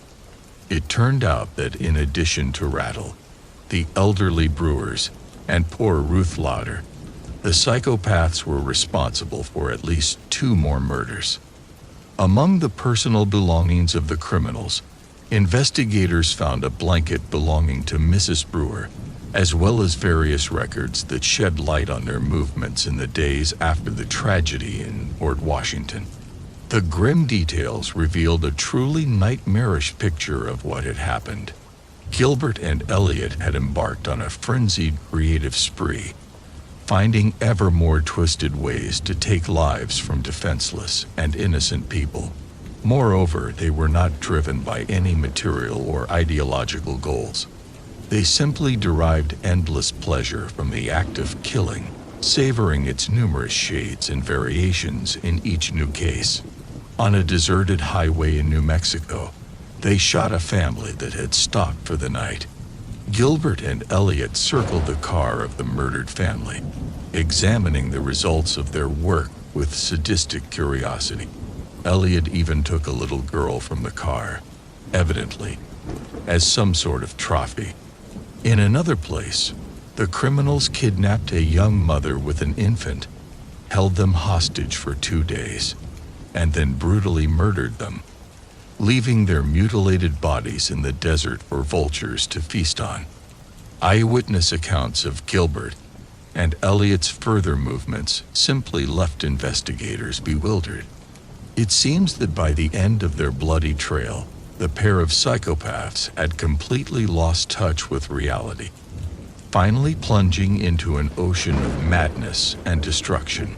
It turned out that in addition to Rattle, the elderly Brewers, and poor Ruth Louder, the psychopaths were responsible for at least 2 more murders. Among the personal belongings of the criminals, investigators found a blanket belonging to Mrs. Brewer, as well as various records that shed light on their movements in the days after the tragedy in Port Washington. The grim details revealed a truly nightmarish picture of what had happened. Gilbert and Elliot had embarked on a frenzied creative spree, finding ever more twisted ways to take lives from defenseless and innocent people. Moreover, they were not driven by any material or ideological goals. They simply derived endless pleasure from the act of killing, savoring its numerous shades and variations in each new case. On a deserted highway in New Mexico, they shot a family that had stopped for the night. Gilbert and Elliot circled the car of the murdered family, examining the results of their work with sadistic curiosity. Elliot even took a little girl from the car, evidently, as some sort of trophy. In another place, the criminals kidnapped a young mother with an infant, held them hostage for 2 days, and then brutally murdered them, leaving their mutilated bodies in the desert for vultures to feast on. Eyewitness accounts of Gilbert and Elliot's further movements simply left investigators bewildered. It seems that by the end of their bloody trail, the pair of psychopaths had completely lost touch with reality, finally plunging into an ocean of madness and destruction.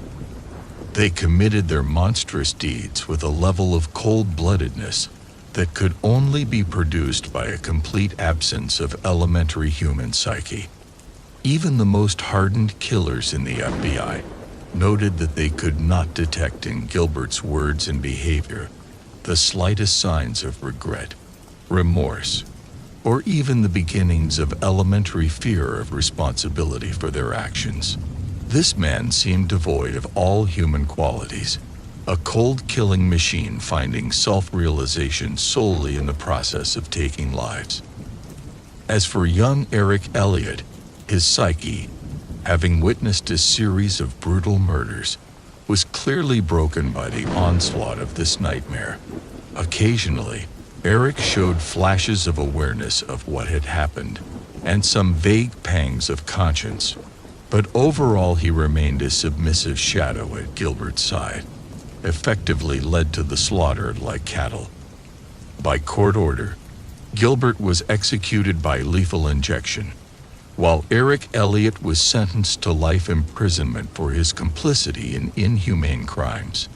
They committed their monstrous deeds with a level of cold-bloodedness that could only be produced by a complete absence of elementary human psyche. Even the most hardened killers in the FBI noted that they could not detect in Gilbert's words and behavior the slightest signs of regret, remorse, or even the beginnings of elementary fear of responsibility for their actions. This man seemed devoid of all human qualities, a cold-killing machine finding self-realization solely in the process of taking lives. As for young Eric Elliott, his psyche, having witnessed a series of brutal murders, was clearly broken by the onslaught of this nightmare. Occasionally, Eric showed flashes of awareness of what had happened and some vague pangs of conscience, but overall he remained a submissive shadow at Gilbert's side, effectively led to the slaughter like cattle. By court order, Gilbert was executed by lethal injection, while Eric Elliott was sentenced to life imprisonment for his complicity in inhumane crimes.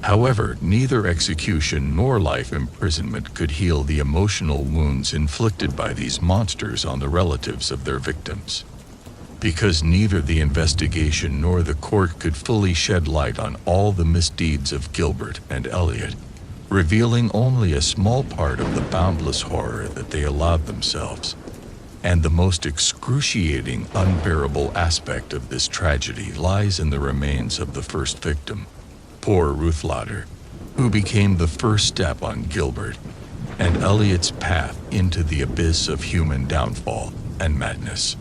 However, neither execution nor life imprisonment could heal the emotional wounds inflicted by these monsters on the relatives of their victims. Because neither the investigation nor the court could fully shed light on all the misdeeds of Gilbert and Elliott, revealing only a small part of the boundless horror that they allowed themselves. And the most excruciating, unbearable aspect of this tragedy lies in the remains of the first victim, poor Ruth Lauder, who became the first step on Gilbert and Elliott's path into the abyss of human downfall and madness.